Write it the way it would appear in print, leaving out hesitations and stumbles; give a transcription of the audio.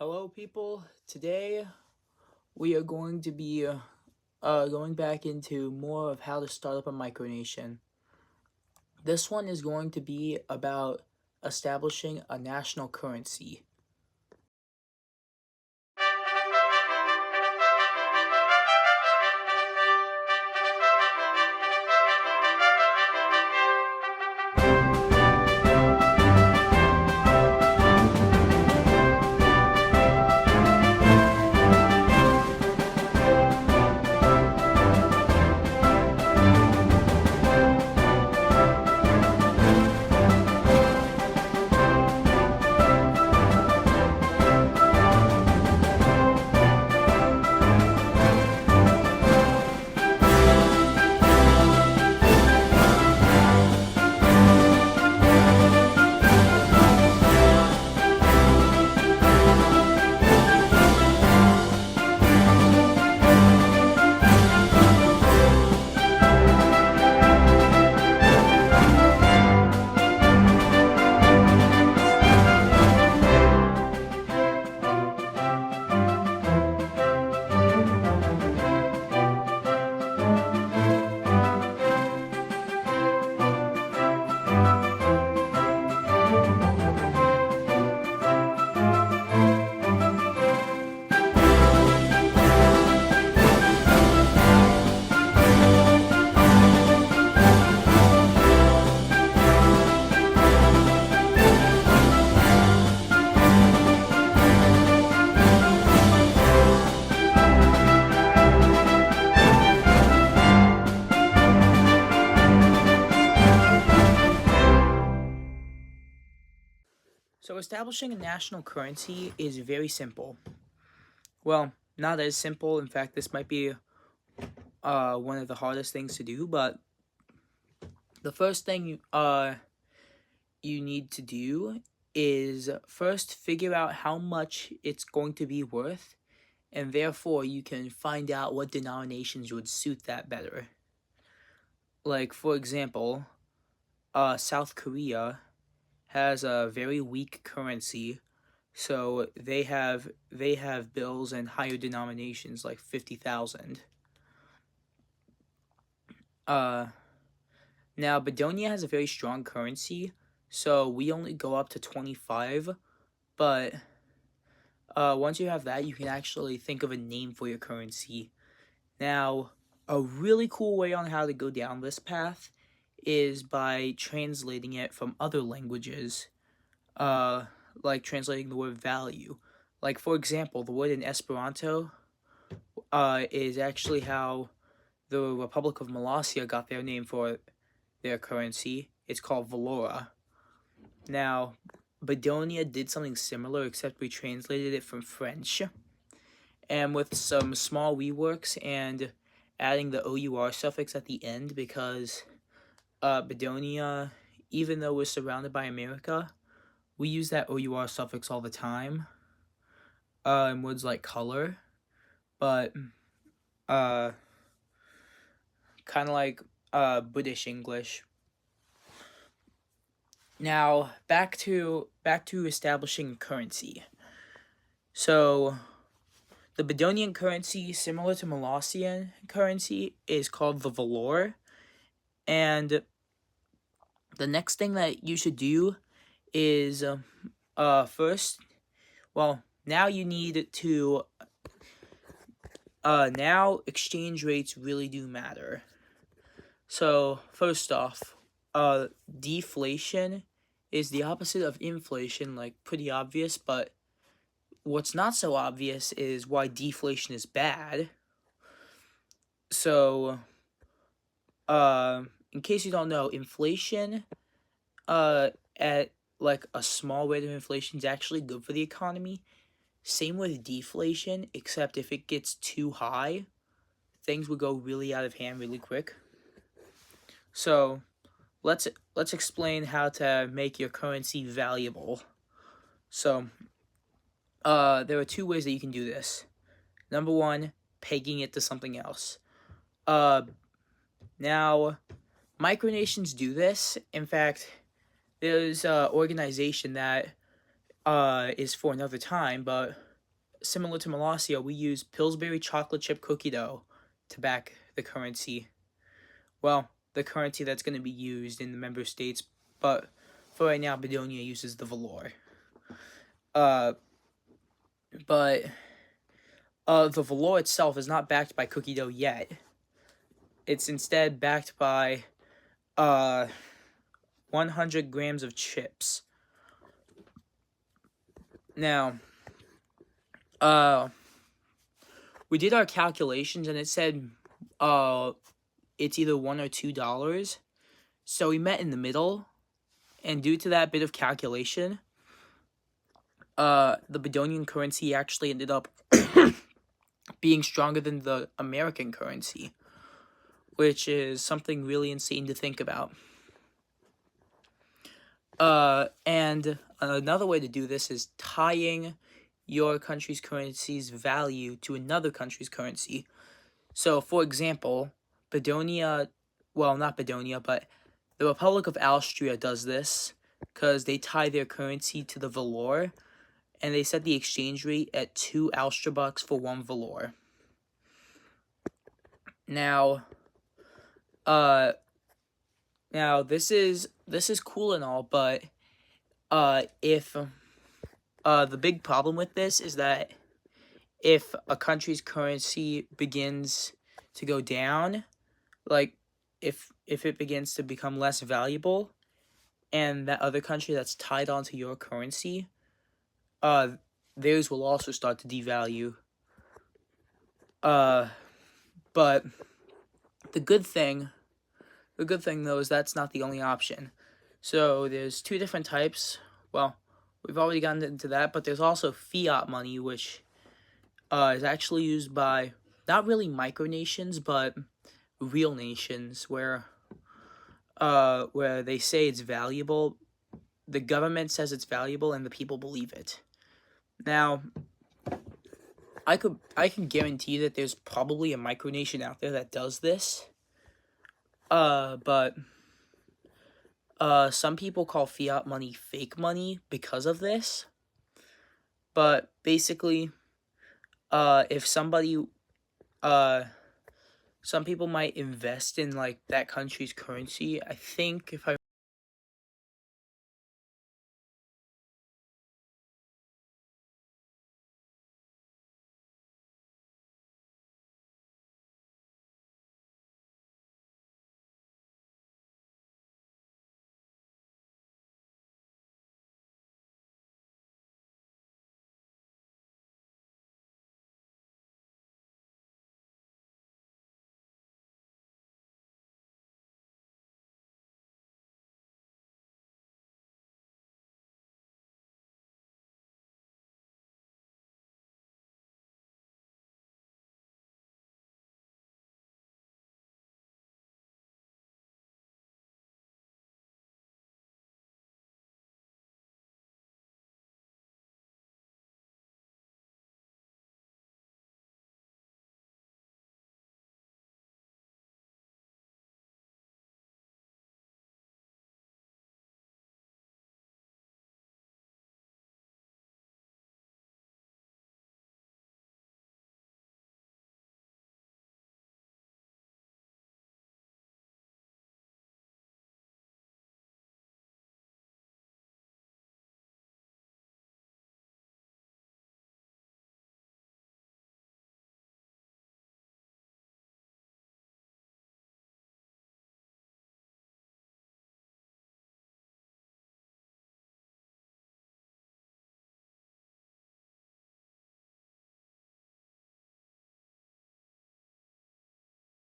Hello, people. Today we are going to be going back into more of how to start up a micronation. This one is going to be about establishing a national currency. So establishing a national currency is very simple. Well, not as simple. In fact, this might be one of the hardest things to do, but the first thing you need to do is first figure out how much it's going to be worth, and therefore you can find out what denominations would suit that better. Like, for example, South Korea has a very weak currency, so they have bills and higher denominations like 50,000. Now Bedonia has a very strong currency, so we only go up to 25, but once you have that, you can actually think of a name for your currency. Now, a really cool way on how to go down this path is by translating it from other languages, like translating the word value. Like, for example, the word in Esperanto is actually how the Republic of Malaysia got their name for their currency. It's called Valora. Now, Bedonia did something similar, except we translated it from French. And with some small reworks and adding the OUR suffix at the end, because Bedonia, even though we're surrounded by America, we use that OUR suffix all the time in words like color, but kind of like British English. Now, back to establishing currency. So, the Bedonian currency, similar to Molossian currency, is called the Valor. And the next thing that you should do is, first, well, now you need to, now exchange rates really do matter. So, first off, deflation is the opposite of inflation, like pretty obvious, but what's not so obvious is why deflation is bad. So, in case you don't know, inflation, at like a small rate of inflation is actually good for the economy. Same with deflation, except if it gets too high, things would go really out of hand really quick. So, let's explain how to make your currency valuable. So, there are two ways that you can do this. Number one, pegging it to something else. Now, micronations do this. In fact, there's an organization that is for another time, but similar to Molossia, we use Pillsbury chocolate chip cookie dough to back the currency. Well, the currency that's going to be used in the member states, but for right now, Bedonia uses the velour. But the velour itself is not backed by cookie dough yet. It's instead backed by 100 grams of chips. Now, we did our calculations and it said it's either $1 or $2. So we met in the middle, and due to that bit of calculation, the Bedonian currency actually ended up being stronger than the American currency, which is something really insane to think about. And another way to do this is tying your country's currency's value to another country's currency. So, for example, Bedonia, well, not Bedonia, but the Republic of Austria does this because they tie their currency to the velour, and they set the exchange rate at 2 Austriabucks for 1 velour. Now, this is cool and all, but if the big problem with this is that if a country's currency begins to go down, like if it begins to become less valuable, and that other country that's tied onto your currency, theirs will also start to devalue. But the good thing though is that's not the only option. So there's 2 different types. Well, we've already gotten into that, but there's also fiat money, which is actually used by not really micronations, but real nations, where they say it's valuable. The government says it's valuable, and the people believe it. Now, I can guarantee that there's probably a micronation out there that does this. But some people call fiat money fake money because of this. But basically, if somebody, some people might invest in like that country's currency. I think if I